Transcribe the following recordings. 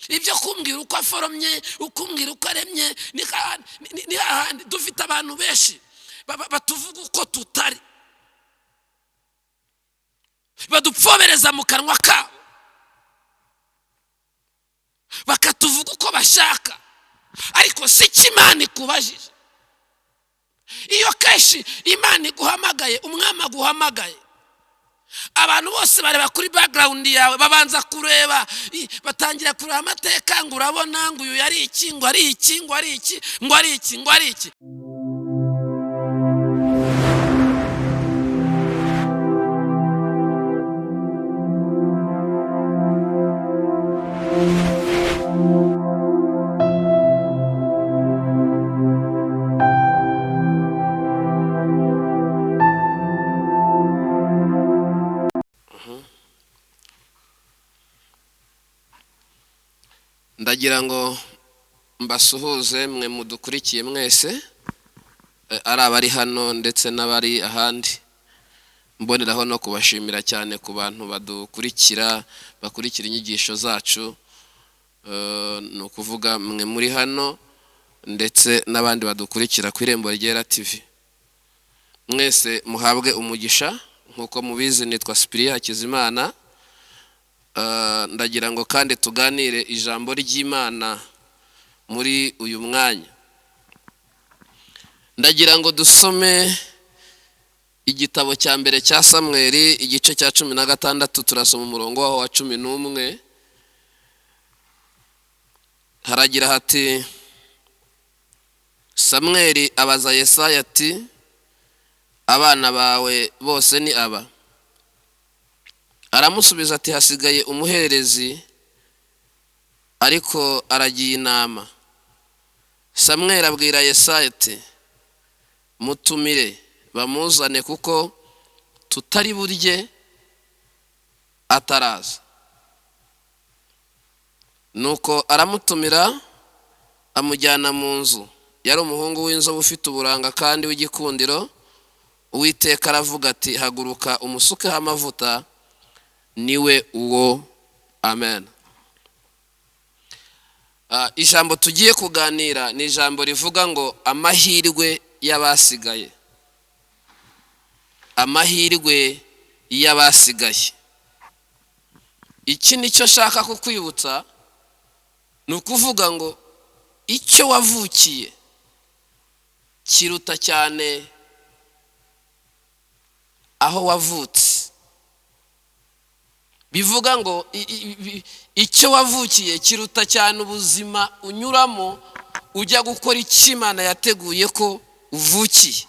ibyo kumbwira uko aforomye, ukumbwira uko aremye, ni hahandi dufite abantu benshi batuvuga uko tutari, badupfobereza mu kanwa kabo, bakatuvuga uko bashaka, ariko si cyo Imana ikubajije. Iyo kenshi Imana iguhamagaye, umwami aguhamagaye, abantu bose bareba kuri background yawe, babanza kureba, batangira kureba amateka, ngo urabona ngo uyu yari iki, ngo ari iki, ngo ari iki, ngo ari iki, ngo ari iki. Ndagira ngo mbasuhuze mwe mudukurikiye mwese, ari abari hano ndetse n'abari ahandi. Mboneraho no kubashimira cyane ku bantu badukurikira, bakurikira inyigisho zacu, no kuvuga mwe muri hano ndetse n'abandi badukurikira ku Irembo Ryera TV. Mwese muhabwe umugisha, nkuko mubizi nitwa Cyprien Hakizimana. Ndagira ngo kandi tuganire ijambo ry'Imana muri uyu mwanya. Ndagira ngo dusome igitabo cya mbere cya Samweli, igice cya 16, turasoma umurongo waho wa 11. Haragira hati: Samweli abaza Yesaya ati, abana bawe bose ni aba? Aramusubiza ati, hasigaye umuherezi, ariko aragiye inama. Samweli abwira Yesaya ati, mutumire bamuzane, kuko tutari burye ataraza. Nuko aramutumira, amujyana mu nzu. Yari umuhungu w'inzobe ufite uburanga kandi w'igikundiro. Uwiteka aravuga ati, haguruka umusukeho amavuta, niwe uwo. Amen. Ijambo tugiye kuganira ni ijambo rivuga ngo amahirwe y'abasigaye. Amahirwe y'abasigaye. Iki nicyo shaka kukwibutsa, ni ukuvuga ngo icyo wavukiye kiruta cyane aho wavutse. Bivuga ngo icyo wavukiye kiruta cyane ubuzima unyuramo ujya gukora icyo Imana yateguye ko uvukiye.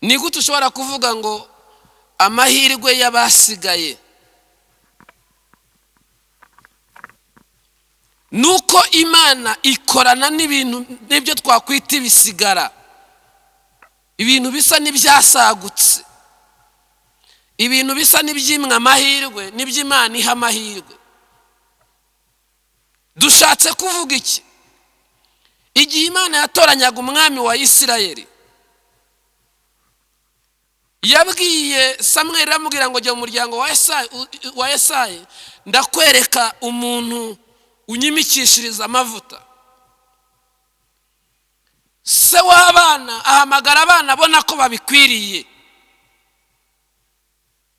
Ni gute ushobora kuvuga ngo amahirwe y'abasigaye? Nuko Imana ikorana n'ibintu n'ibyo twakwita ibisigara, ibintu bisa n'ibyasagutse, ibintu bisa n'ibyimwe amahirwe, n'iby'Imana iha amahirwe. Dushatse kuvuga iki? Igihe Imana yatoranyaga umwami wa Isirayeli, yabwiye Samweli amubwira ngo jya mu muryango wa Yesayi, ndakwereka umuntu unyimikishiriza amavuta. Se w'abana ahamagara abana abona ko babikwiriye,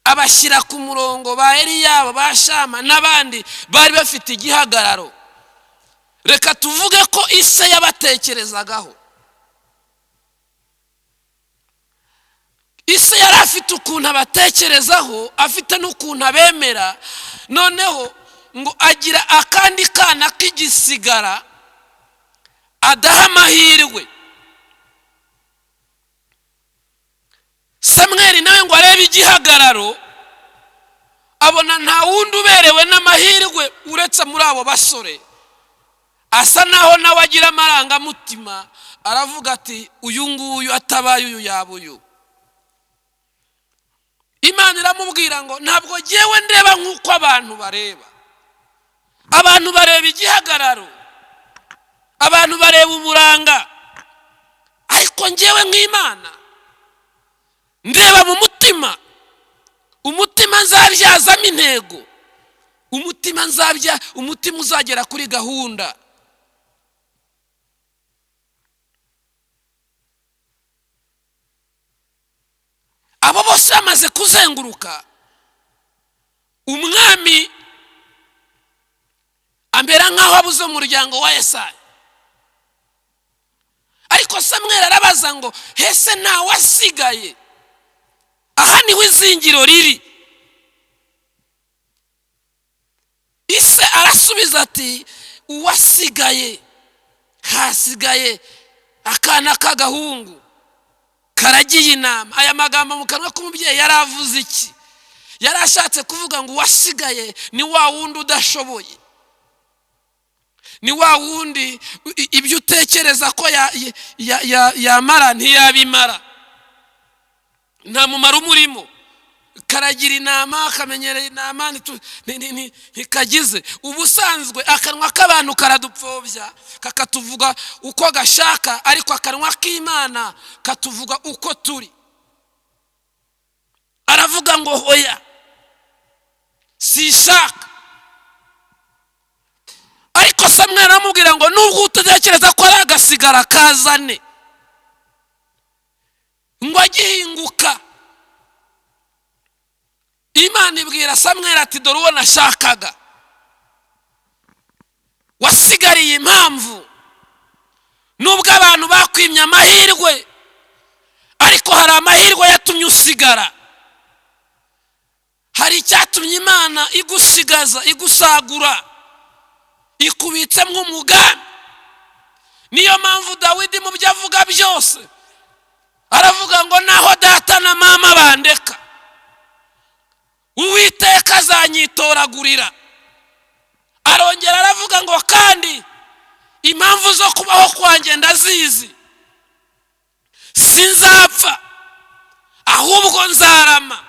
abashyira ku murongo, ba Eliya, ba Shama n'abandi bari bafite igihagararo. Reka tuvuge ko ise yabatekerezagaho. Ise yari afite ukuntu abatekerezaho, afite n'ukuntu abemera. Noneho ngo agira akandi kana k'igisigara adaha amahirwe. Samweli nawe ngo arebe igihagararo, abona nta wundi uberewe n'amahirwe uretse muri abo basore. Asa naho nawe agira amarangamutima, aravuga ati, uyu nguyu atabaye uyu yaba uyu. Imana iramubwira ngo ntabwo jyewe ndeba nk'uko abantu bareba. Abantu bareba igihagararo, abantu bareba uburanga, ariko njyewe nk'Imana ndeba mu mutima. Umutima nzabyazamo intego, umutima uzagera kuri gahunda. Abo bose bamaze kuzenguruka, umwami ambera nk'aho abuze umuryango wa Yesayi. Ariko Samweli arabaza ngo hese nta wasigaye? Aha niho izingiro riri. Ise arasubiza ati uwasigaye, hasigaye akana k'agahungu karagiye inama. Aya magambo mu kanwa k'umubyeyi yaravuze iki? Yarashatse kuvuga ngo uwasigaye ni wa wundi udashoboye, ni wa wundi ibyo utekereza ko yamara ntiyabimara, nta mumaro umurimo. Karagira inama, akamenyereye inama ntikagize. Ubusanzwe akanwa k'abantu karadupfobya, kakatuvuga uko gashaka, ariko akanwa k'Imana katuvuga uko turi. Aravuga ngo hoya, sishaka. Ariko Samweli aramubwira ngo nubwo utekereza ko ari agasigara kazane, ngo agihinguka. Imana ibwira Samweli ati dore uwo nashakaga, wasigariye impamvu. Nubwo abantu bakwimye amahirwe, ariko hari amahirwe yatumye usigara. Hari icyatumye Imana igusigaza, igusagura, ikubitsemo umugambi. Niyo mpamvu Dawidi mu byo avuga byose aravuga ngo naho data na mama bandeka, Uwiteka azanyitoragurira. Arongera aravuga ngo kandi impamvu zo kubaho kwanjye ndazizi, sinzapfa ahubwo nzarama,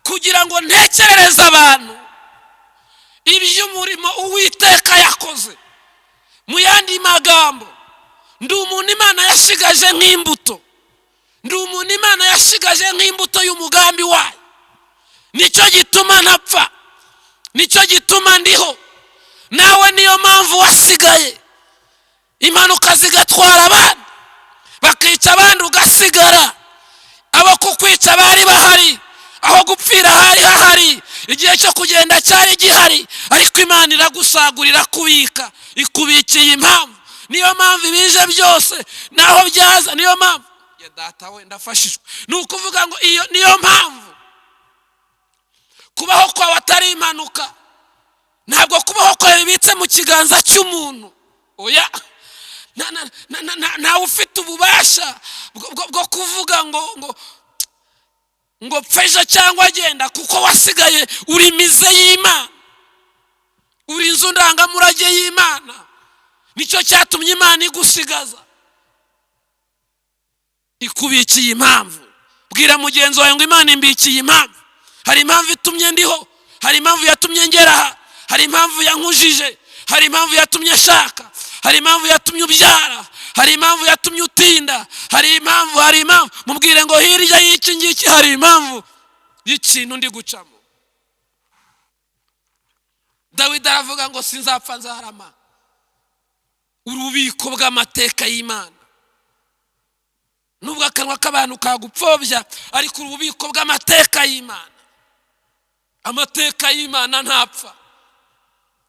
kugira ngo ntekerereze abantu iby'umurimo Uwiteka yakoze. Mu yandi magambo, ndi umuntu Imana yashigaje nk'imbuto, ndi umuntu Imana yashigaje nk'imbuto y'umugambi wayo. Nicyo gituma ntapfa, nicyo gituma ndiho. Nawe niyo mpamvu wasigaye. Impanuka zigatwara abandi, bakica abandi ugasigara. Abo kukwica bari bahari, aho gupfira hari hahari, igihe cyo kugenda cyari gihari, ariko Imana iragusagurira kubika, ikubikiye impamvu. Niyo mpamvu ibije byose naho byaza, niyo mpamvu ya data we ndafashishwe. Ni ukuvuga ngo iyo niyo mpamvu kubaho kwawe atari impanuka. Ntabwo kubaho kwawe bibitse mu kiganza cy'umuntu. Oya, ntawe ufite ububasha bwo kuvuga ngo pfeje cyangwa agenda, kuko wasigaye uri mize y'Imana, uri inzu ndangamurage y'Imana. Nicyo cyatumye Imana igusigaza, ikubikiye impamvu. Bwira mugenzi wawe ngo Imana imbikiye impamvu. Hari impamvu itumye ndiho, hari impamvu yatumye ngera, hari impamvu yankujije, hari impamvu yatumye shaka, hari impamvu yatumye ubyara, hari impamvu yatumye utinda, hari impamvu. Mubwire ngo hirya y'iki ngiki hari impamvu y'ikintu ndi gucamo. Dawidi aravuga ngo sinzapfa nzarama. Urubiko bw'amateka y'Imana. Nubwo akanwa k'abantu kagupfobya, ariko urubiko bw'amateka y'Imana. Amateka y'Imana ntapfa,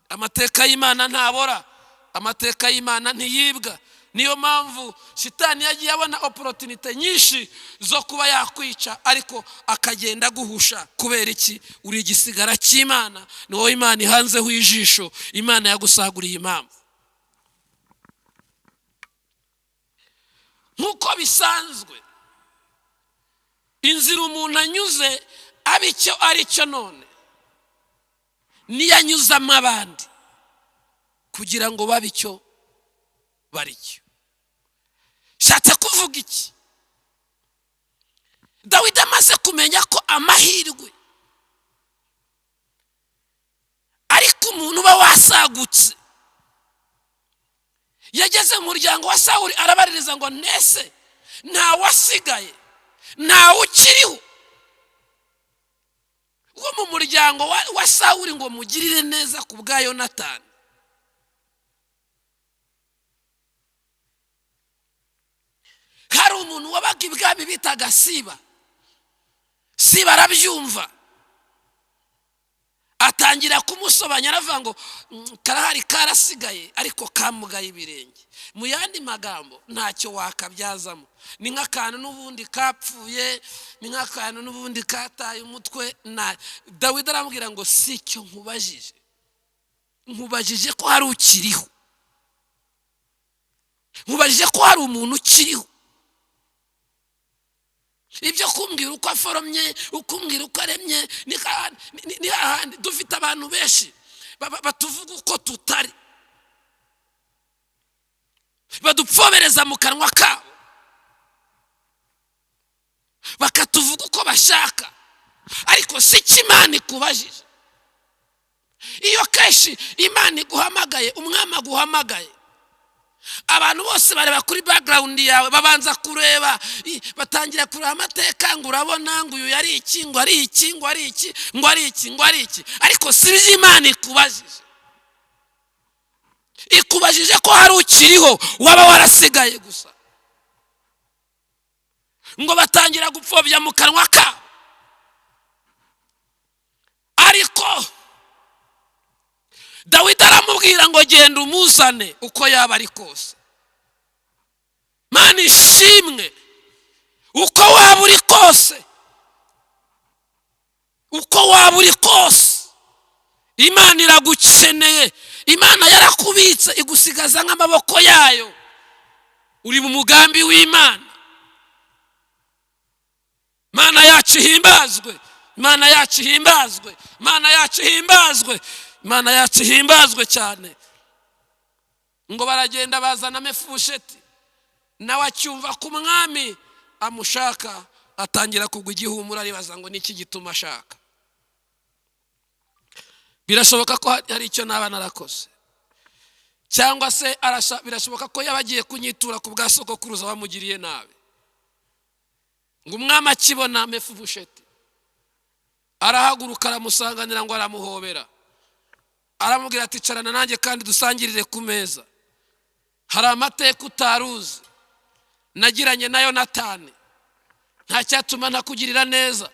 amateka y'Imana ntabora, amateka y'Imana ntiyibwa. Niyo mpamvu Shitani yagiye abona opportunity nyinshi zo kuba yakwica, ariko akagenda guhusha. Kubera iki? Uri igisigara cy'Imana, ni wowe Imana ihanzeho ijisho. Imana yagusaguriye impamvu. Nkuko bisanzwe, inzira umuntu anyuze abicyo aricyo none niyo anyuzamo abandi kugira ngo babicyo baricyo. Shatse kuvuga iki? Dawidi amaze kumenya ko amahirwe ariko umuntu uba wasagutse, yageze mu muryango wa Sawuli arabaririza ngo nese nta wasigaye, nta ukiriho. wo mu muryango wa Sawuli ngo mugirire neza ku bwa Yonatani. Hari umuntu wabaga ibwami bitaga Siba. Siba arabyumva, atangira kumusobanya, aravuga ngo karahari karasigaye ariko kamugaye ibirenge. Mu yandi magambo ntacyo wakabyazamo, ni nk'akantu n'ubundi kapfuye, ni nk'akantu n'ubundi kataye umutwe. Dawidi aramubwira ngo si cyo nkubajije ko hari ukiriho, nkubajije ko hari umuntu ukiriho. Ibyo kumbwira uko aforomye, ukumbwira uko aremye, ni hahandi dufite abantu benshi batuvuga uko tutari, badupfobereza mu kanwa kabo, bakatuvuga uko bashaka, ariko si cyo Imana ikubajije. Iyo kenshi Imana iguhamagaye, umwami aguhamagaye, abantu bose bareba kuri background yawe, babanza kureba, batangira kureba amateka, ngo urabona ngo uyu yari iki, ngo ari iki, ngo ari iki, ngo ari iki, ngo ari iki, ariko si byo Imana ikubajije. Ikubajije ko hari ukiriho, waba warasigaye gusa. Ngo batangira gupfobya mu kanwa kabo, ariko Dawidi aramubwira ngo genda umuzane uko yaba ari kose. Mana ishimwe, uko waba uri kose, uko waba uri kose, Imana iragukeneye. Imana yarakubitse igusigaza nk'amaboko yayo, uri mu mugambi w'Imana. Mana yacu himbazwe, Mana yacu himbazwe, Mana yacu himbazwe, Mana yacu himbazwe cyane. Ngo baragenda bazana Mefibosheti, nawe acyumva ko umwami amushaka, atangira kugwa igihumura, aribaza ngo niki gituma ashaka. Birashoboka ko hari icyo naba narakoze, cyangwa se birashoboka ko yabagiye kunyitura ku bwa sogokuruza bamugiriye nabi. Ngo umwami akibona Mefibosheti, arahaguruka aramusanganira, ngo aramuhobera, aramubwira ati carana nanjye kandi dusangirire ku meza. Hari amateka utaruzi nagiranye na Yonatani, nta cyatuma ntakugirira neza.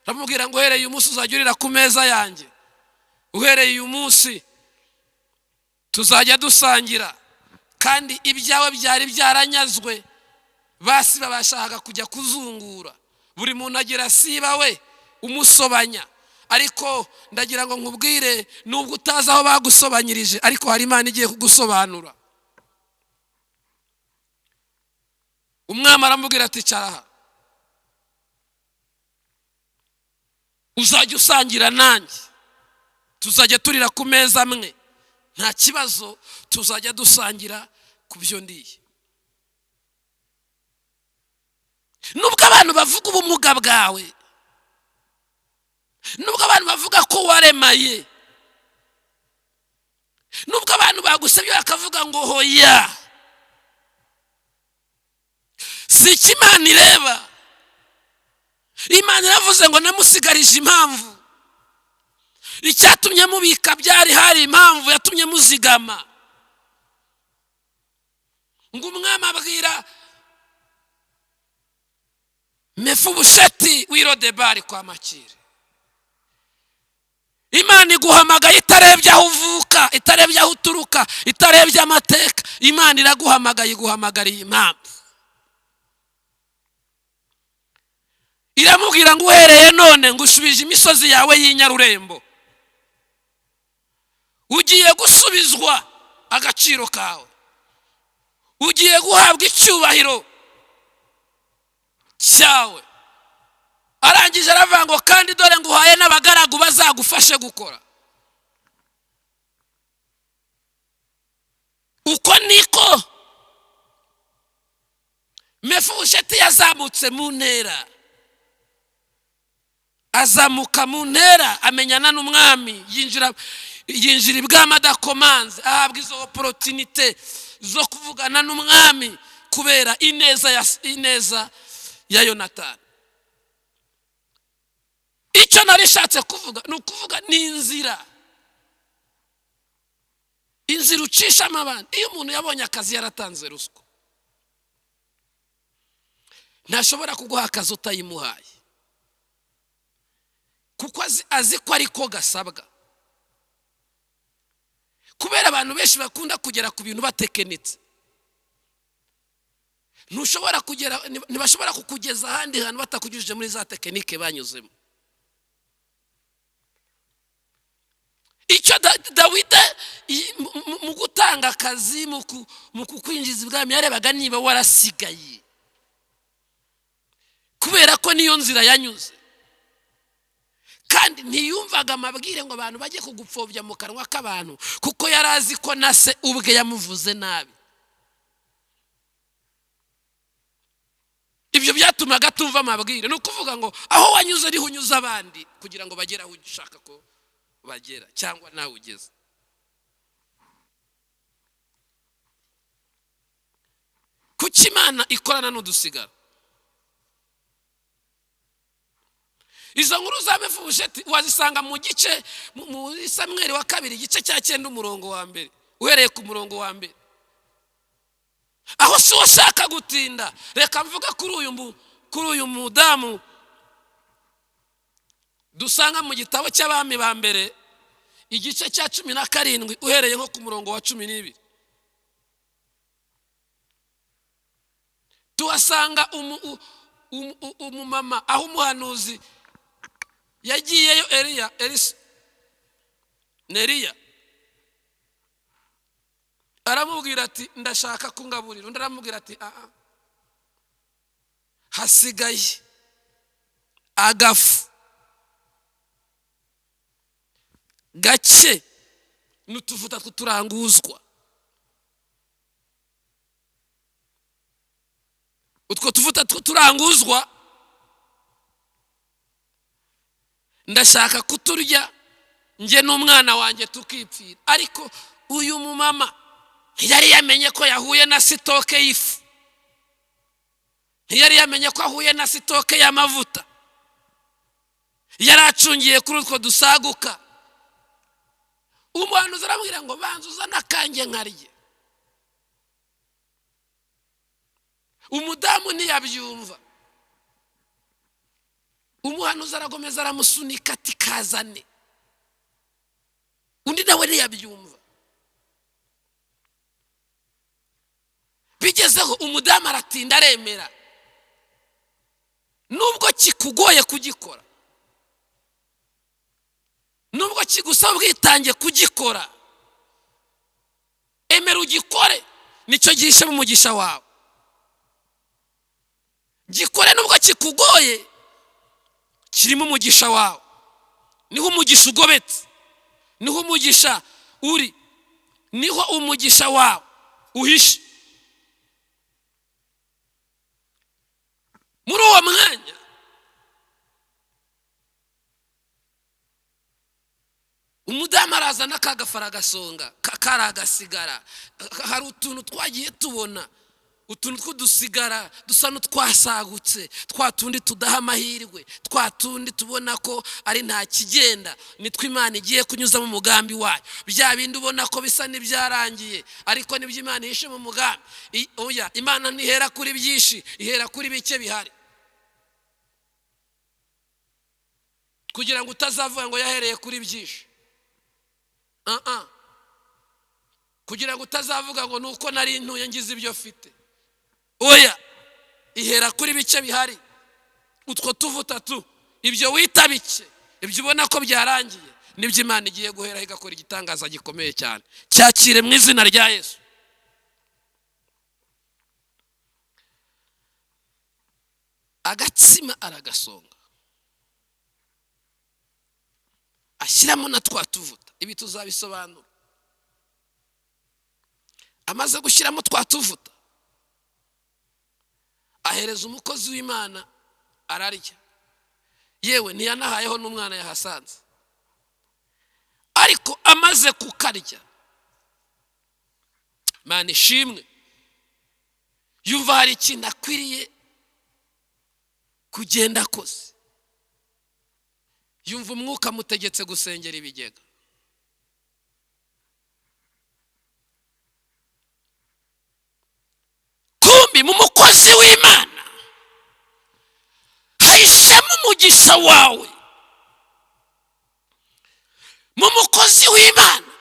Aramubwira ngo uhereye uyu munsi uzajya urira ku meza yanjye, uhereye uyu munsi tuzajya dusangira, kandi ibyawe byari byaranyazwe basi babashaka kujya kuzungura. Buri muntu agira Siba we umusobanya, ariko ndagira ngo nkubwire, nubwo utazi aho bagusobanyirije, ariko hari Imana igiye kugusobanura. Umwami aramubwira ati caraha, uzajya usangira nanjye, tuzajya turira ku meza amwe, nta kibazo, tuzajya dusangira ku byo ndiye. Nubwo abantu bavuga ubumuga bwawe, nubwo abantu bavuga ko waremaye, nubwo abantu bagusabye bakavuga ngo hoya, si cyo Imana ireba. Imana iravuze ngo namusigarije impamvu, icyatumye mubika byari hari impamvu yatumye muzigama. Ngo umwami abwira Mefibosheti w'i Lodebari kwa Makiri, Imana iguhamagaye itarebye aho uvuka, itarebye aho uturuka, itarebye amateka. Imana iraguhamagaye, iguhamagariye impamvu. Iramubwira ngo uhereye none ngushubije imisozi yawe y'inyarurembo, ugiye gusubizwa agaciro kawe, ugiye guhabwa icyubahiro cyawe. Arangije aravuga ngo kandi dore nguhaye n'abagaragu bazagufashe gukora. Uko niko Mefibosheti yazamutse mu ntera, azamuka mu ntera, amenyana n'umwami, yinjira ibwami adakomanze, ahabwa izo opportunité zo kuvugana n'umwami kubera ineza ya Yonatani. icyo narishatse kuvuga ni ukuvuga ni inzira ucishamo abandi. Iyo umuntu yabonye akazi yaratanze ruswa, ntashobora kuguha akazi utayimuhaye, kuko azi ko ariko gasabwa. Kubera abantu benshi bakunda kugera ku bintu batekenitse, ntibashobora kukugeza ahandi hantu batakujije muri za tekinike banyuzemo. Icyo Dawidi mu gutanga akazi mu kukwinjiza ibwami yarebaga niba warasigaye, kubera ko niyo nzira yanyuze, kandi ntiyumvaga amabwire ngo abantu bajye kugupfobya mu kanwa k'abantu, kuko yari azi ko na se ubwe yamuvuze nabi. Ibyo byatumaga tumva amabwire. Ni ukuvuga ngo aho wanyuze ariho unyuze abandi, kugira ngo bagere aho ushaka ko bagera, cyangwa nawe ugeze. Kuki Imana ikorana n'udusigara? Izo nkuru za Mefibosheti wazisanga mu gice muri Samweli wa 2 igice cya 9 umurongo wa 1, uhereye ku murongo wa 1. Aho si ushaka gutinda, reka mvuga kuri uyu mudamu dusanga mu gitabo cy'abami ba mbere igice cya 17 uhereye nko ku murongo wa 12. Tuhasanga umumama aho umuhanuzi yagiyeyo Neriya aramubwira ati ndashaka kungaburira. Undi aramubwira ati hasigaye agafu gake n'utuvuta turanguzwa. Utwo tuvuta turanguzwa ndashaka kuturya nge n'umwana wanjye tukipfira. Ariko uyu mumama yari yamenye ko yahuye na sitoke y'ifu, yari yamenye ko ahuye na sitoke y'amavuta, yari acungiye kuri utwo dusaguka. Umuhanuzi aramubwira ngo banza uzane akanjye nkarye. Umudamu ntiyabyumva. Umuhanuzi aragomeza aramusunika ati kazane. Undi nawe ntiyabyumva. Bigezeho umudamu aratinda aremera, nubwo kikugoye kugikora, nubwo kigusaba ubwitange kugikora, emera ugikore, nicyo gihishe mu mugisha wawe. Gikore nubwo kikugoye, kirimo umugisha wawe. Niho umugisha ugobetse, niho umugisha uri, niho umugisha wawe uhishe. Muri uwo mwanya umudamu arazana akagafara agasonga karagasigara. Hari utuntu twagiye tubona, utuntu tw'udusigara dusa n'utwasagutse, twa tundi tudaha amahirwe, twa tundi tubona ko ari nta kigenda, nitwo Imana igiye kunyuza mu mugambi wayo. Bya bindi ubona ko bisa n'ibyarangiye, ariko nibyo Imana yishe mu mugambi. Oya, Imana ntihera kuri byinshi, ihera kuri bike bihari, kugira ngo utazavuga ngo yahereye kuri byinshi. Kugira ngo utazavuga ngo nuko nari ntuye ngize ibyo mfite. Oya, ihera kuri bike bihari. Utwo tuvuta ibyo wita bike, ibyo ubona ko byarangiye, nibyo Imana igiye guhera igakora igitangaza gikomeye cyane. Cyakire mu izina rya Yesu. Agatsima aragasonga, ashyiramo na twa tuvuta. Ibi tuzabisobanura. Amaze gushyiramo twa tuvuta, ahereza umukozi w'Imana ararya. Yewe ntiyanahayeho n'umwana yahasanze. Ariko amaze kukarya, Imana ishimwe, yumva hari ikintu akwiriye kugenda akoze. yumva umwuka mutegetse gusengera ibigega. Kumbi mu mukozi w'Imana hahishemo umugisha wawe. Mu mukozi w'Imana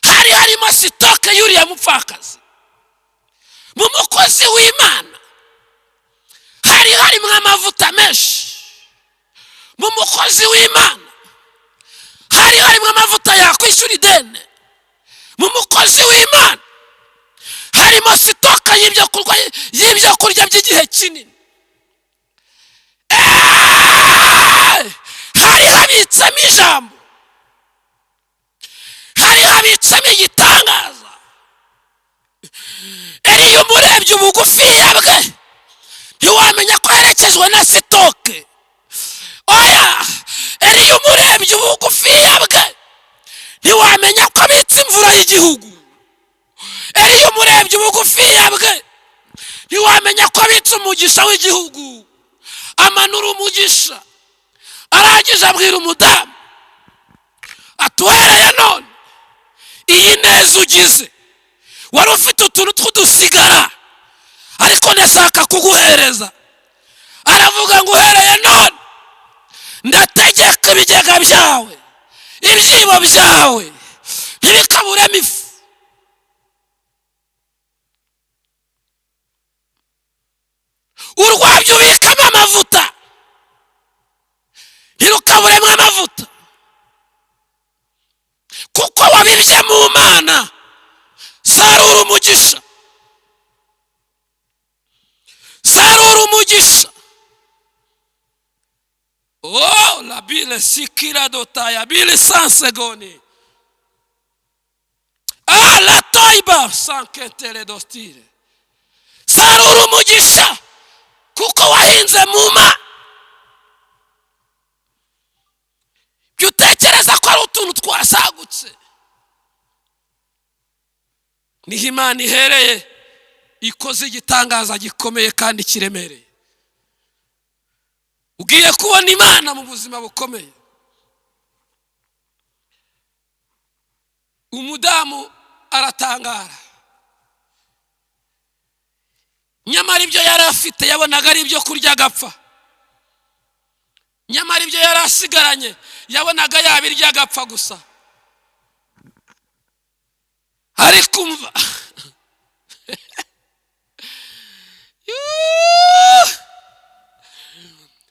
harimo sitoke y'uriya mupfakazi. Mu mukozi w'Imana harimo amavuta menshi. Mu mukozi w'Imana harimo amavuta yakwishyura ideni. Mu mukozi w'Imana harimo sitoke y'ibyo kurya by'igihe kinini. Hari habitsemo ijambo, hari habitsemo igitangaza. Iyo umurebye ubugufiya bwe ntiwamenya ko herekejwe na sitoke. Oya, iyo umurebye ubugufiya bwe ntiwamenya ko abitse imvura y'igihugu. Iyo umurebye ubugufiya bwe ntiwamenya ko abitse umugisha w'igihugu. Amanura umugisha, arangije abwira umudamu atuhereye none iyi neza ugize, wari ufite utuntu tw'udusigara ariko nashaka kuguhereza. Aravuga ngo uhereye none ndategeka ibigega byawe, ibyibo byawe ntibikaburemo ifu. Urwabyo ubikamo amavuta ntirukaburemo amavuta, kuko wabibye mu Mana. Sarura umugisha, sarura umugisha. Oh, la bile sikira dotaya bile sansegoni. Ah, la toiba sanketele dostire. Sarura umugisha kuko wahinze mu Mana. Byutekereza ko ari utuntu twasagutse. Niho Imana ihereye ikoze igitangaza gikomeye kandi kiremereye. Ugiye kubona Imana mu buzima bukomeye. Umudamu aratangara. Nyamara ibyo yari afite yabonaga ari ibyo kurya agapfa. Nyamara ibyo yari asigaranye yabonaga yabirya agapfa gusa. Ariko umva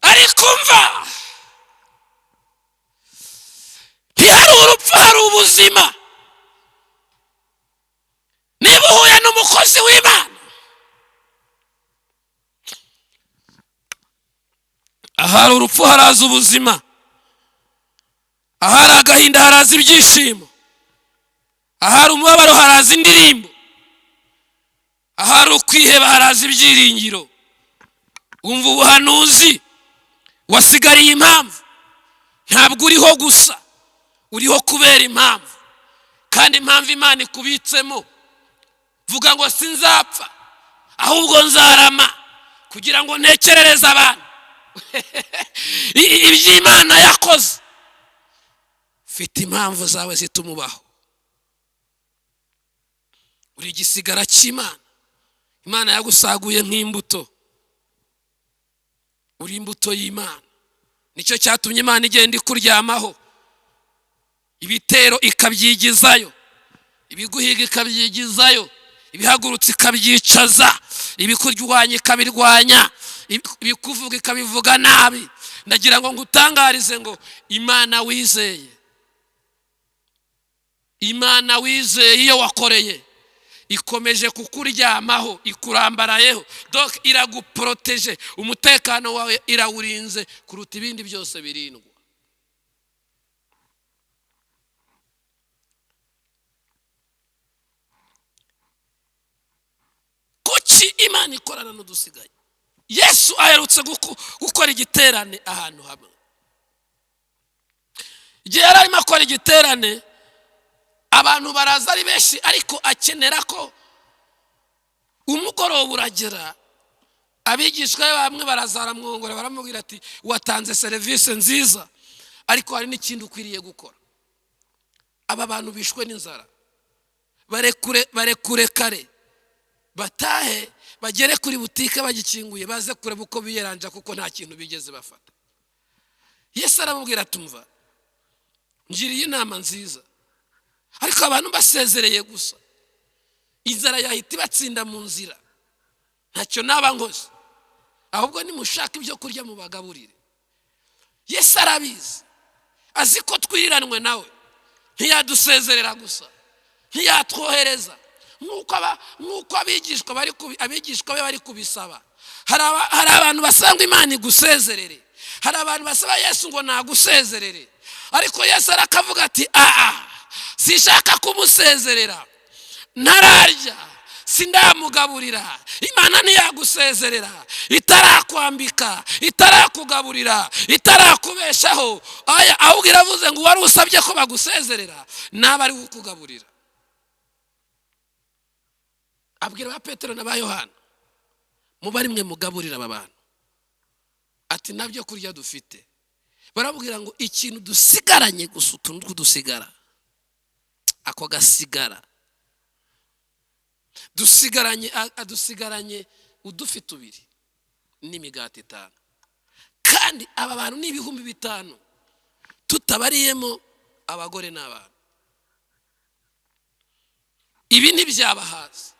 ariko umva, ntihari urupfu, hari ubuzima. Niba uhuye n'umukozi w'Imana, ahari urupfu haraza ubuzima, ahari agahinda haraza ibyishimo, ahari umubabaro haraza indirimbo, ahari ukwiheba haraza ibyiringiro. Umva ubuhanuzi, wasigariye impamvu. Ntabwo uriho gusa, uriho kubera impamvu. Kandi impamvu Imana ikubitsemo, vuga ngo sinzapfa ahubwo nzarama kugira ngo ntekerereze abantu iby'Imana yakoze. Fite impamvu zawe zitumubaho. Uri igisigara cy'Imana. Imana yagusaguye nk'imbuto. Uri imbuto y'Imana. Nicyo cyatumye Imana igenda ikuryamaho, ibitero ikabyigizayo, ibiguhiga ikabyigizayo, ibihagurutse ikabyicaza, ibikurwanya ikabirwanya, ibikuvuga ikabivuga nabi. Ndagira ngo ngutangarize ngo Imana wizeye, Imana wizeye iyo wakoreye ikomeje kukuryamaho, ikurambarayeho. Donc iraguproteje, umutekano wawe irawurinze kuruta ibindi byose birindwa. Kuki Imana ikorana n'udusigaye? Yesu aherutse gukora igiterane ahantu hamwe. Igihe yari arimo akora igiterane, abantu baraza ari benshi, ariko akenera ko umugoroba uragera abigishwa bamwe barazara mwongora baramubwira ati watanze serivisi nziza ariko hari n'ikindi ukwiriye gukora. Aba bantu bishwe n'inzara, barekure kare batahe bagere kuri butike bagikinguye baze kureba uko biyeranja kuko nta kintu bigeze bafata. Yesu aramubwira atumva ngiriye inama nziza ariko abantu basezereye gusa inzara yahita ibatsinda mu nzira, ntacyo naba nkoze, ahubwo nimushaka ibyo kurya mu bagaburire. Yesu arabizi, azi ko twiriranwe nawe, ntiyadusezerera gusa, ntiyatwohereza nk'uko abigishwa be bari kubisaba. Hari abantu basanga Imana igusezerere, hari abantu basaba Yesu ngo nagusezerere, ariko Yesu arakavuga ati sishaka kumusezerera, ntararya sindamugaburira. Imana ntiyagusezerera itarakwambika, itarakugaburira, itarakubeshaho, ahubwo iravuze ngo wari usabye ko bagusezerera naba ari kukugaburira. Abwira ba Petero na ba Yohana, mubari mwe mugaburira aba bantu, ati nabyo kurya dufite. Barabwira ngo ikintu dusigaranye gusa, utuntu dusigara, ako gasigara dusigaranye udufi tubiri n'imigati 5, kandi aba bantu ni 5,000 tutabariyemo abagore n'abana. Ibi ntibyabahaza.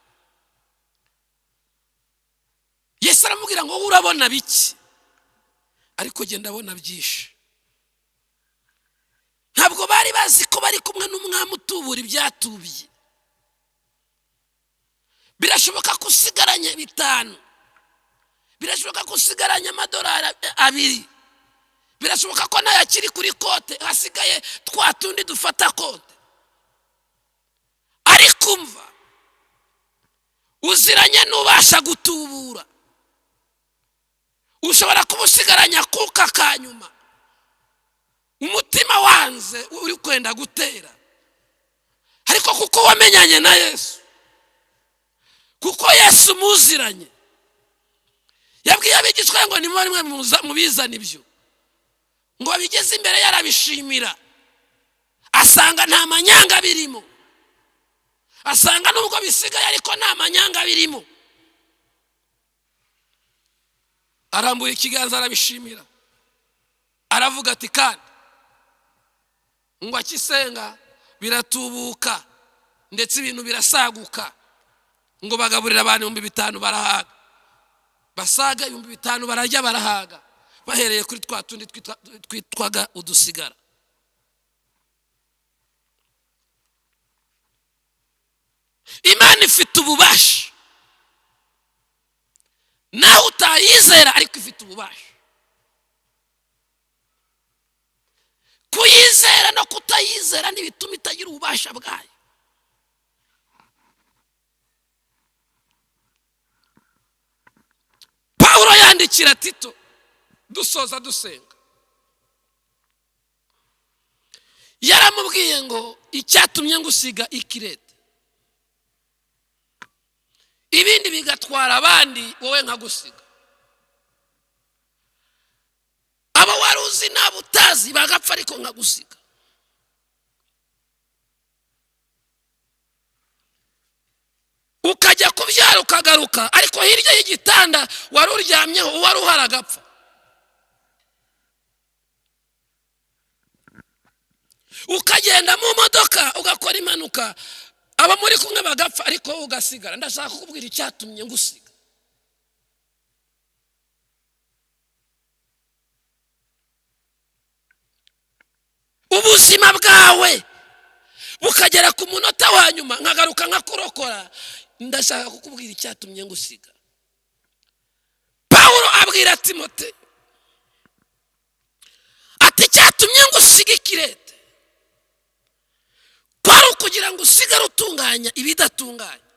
Yesu aramubwira ngo urabona biki, ariko genda abona byinshi. Ntabwo bari bazi ko bari kumwe n'umwami utubura ibyatubiye. Birashoboka kusigaranye 5, birashoboka kusigaranye $2, birashoboka ko nayakiri kuri kote hasigaye twatundi dufata kote, ariko umva uziranye n'ubasha gutubura ushobora kumusigaranya kuka kanyuma, umutima wanze uri kwenda gutera, ariko kuko wamenyanye na Yesu, kuko Yesu muziranye, yabwiye abigishwa ngo nimwe mubizana ibyo, ngo bigeze imbere yarabishimira, asanga nta manyanga birimo, asanga nubwo bisigaye ariko nta manyanga birimo. Arambura ikiganza arabishimira, aravuga ati kandi ngo akisenga biratubuka ndetse ibintu birasaguka, ngo bagaburira abantu 5,000 barahaga, basaga 5,000 bararya barahaga, bahereye kuri twatundi twitwaga udusigara. Imana ifite ububasha, nawe utayizera ariko ifite ububasha. Kuyizera no kutayizera ntibituma itagira ububasha bwayo. Pawulo yandikira Tito dusoza dusenga, yaramubwiye ngo icyatumye ngusiga ikirete, ibindi bigatwara abandi, wowe nkagusiga. Aba waruzi nabo utazi bagapfa ariko nkagusiga. Ukajya kubyara ukagaruka, ariko hirya y'igitanda wari uryamyeho wari uharagapfa. Ukagenda mu modoka ugakora impanuka, aba muri kumwe bagapfa ariko ugasigara. Ndashaka kukubwira icyatumye ngusiga. Ubuzima bwawe bukagera ku munota wa nyuma nkagaruka nkakurokora, ndashaka kukubwira icyatumye ngusiga. Pawulo abwira Timote ati icyatumye ngusiga ikirete kwari ukugira ngo usigare utunganya ibidatunganya.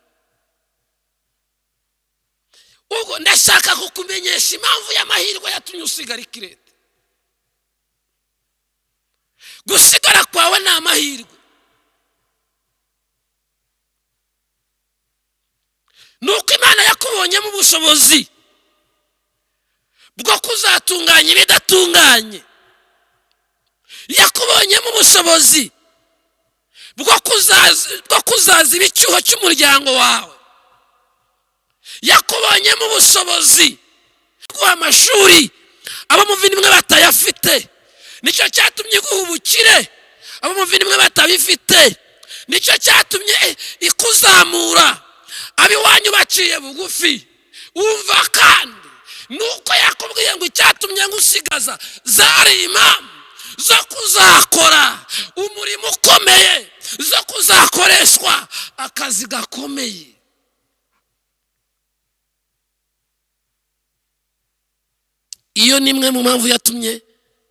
Ubwo ndashaka kukumenyesha impamvu y'amahirwe yatumye usigara ikirete. Gusigara kwawe ni amahirwe. Nuko Imana yakubonyemo ubushobozi bwo kuzatunganya ibidatunganye, yakubonyemo ubushobozi bwo kuzaza ibicyuho cy'umuryango wawe, yakubonyemo ubushobozi bw'amashuri abamuvindimwe batayafite, nicyo cyatumye iguha ubukire abamuvindimwe batabifite, nicyo cyatumye ikuzamura abiwanyu baciye bugufi. Umva kandi nuko yakubwiye ngo icyatumye ngusigaza zari impamvu zo kuzakora umurimo ukomeye, zo kuzakoreshwa akazi gakomeye. Iyo ni imwe mu mpamvu yatumye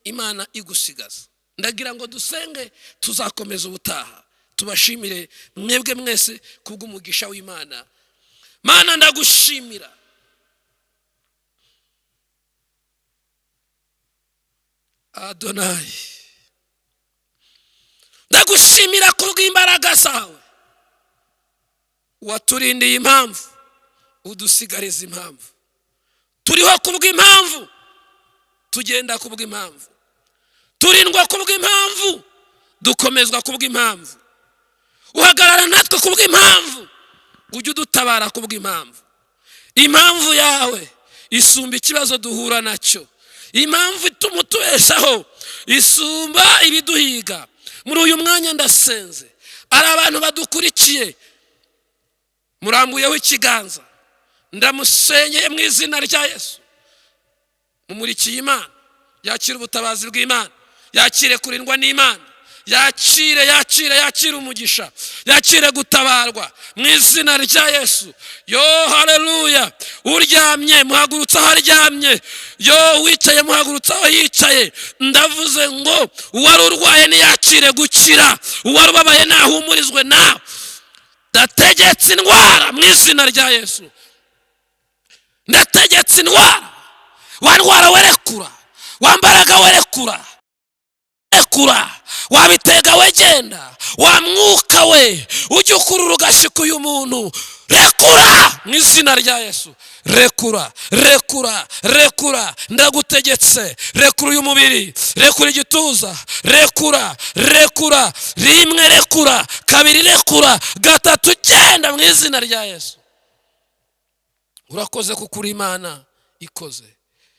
Imana igusigaza. Ndagira ngo dusenge, tuzakomeza ubutaha. Tubashimire mwebwe mwese kubw'umugisha w'Imana. Mana, ndagushimira Adonai, ndagushimira kubw'imbaraga zawe, waturindiye impamvu, udusigariza impamvu. Turiho kubw'impamvu, tugenda kubw'impamvu, turindwa kubw'impamvu, dukomezwa kubw'impamvu. Uhagarara natwe kubw'impamvu, ujye udutabara kubw'impamvu. Impamvu yawe isumba ikibazo duhura nacyo, impamvu ituma utubeshaho isumba ibiduhiga. Muri uyu mwanya ndasenze, ari abantu badukurikiye, murambuyeho ikiganza, ndamusenyeye mu izina rya Yesu. Mumurikiye Imana, yakire ubutabazi bw'Imana, yakire kurindwa n'Imana, yakire umugisha, yakire gutabarwa mu izina rya Yesu. Yo haleluya. Uryamye muhagurutse aho aryamye, yo wicaye muhagurutse aho yicaye. Ndavuze ngo uwari urwaye niyakire gukira, uwari ubabaye nahumurizwe nawe. Ndategetse indwara mu izina rya Yesu, ndategetse indwara. Wandwara werekura, wambaraga werekura, wabitega wegenda, wa mwuka we ujye ukurura ugashika uyu muntu. Rekura mu izina rya Yesu, rekura. Ndagutegetse, rekura uyu mubiri, rekura igituza, rekura rimwe, rekura kabiri, rekura gatatu, genda mu izina rya Yesu. Urakoze kuko uri Imana ikoze.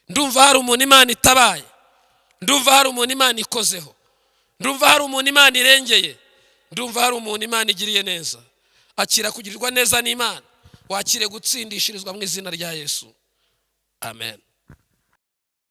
Ndumva hari umuntu Imana itabaye, ndumva hari umuntu Imana ikozeho, ndumva hari umuntu Imana irengeye, ndumva hari umuntu Imana igiriye neza. Akira kugirirwa neza n'Imana, wakire gutsindishirizwa mu izina rya Yesu. Amen.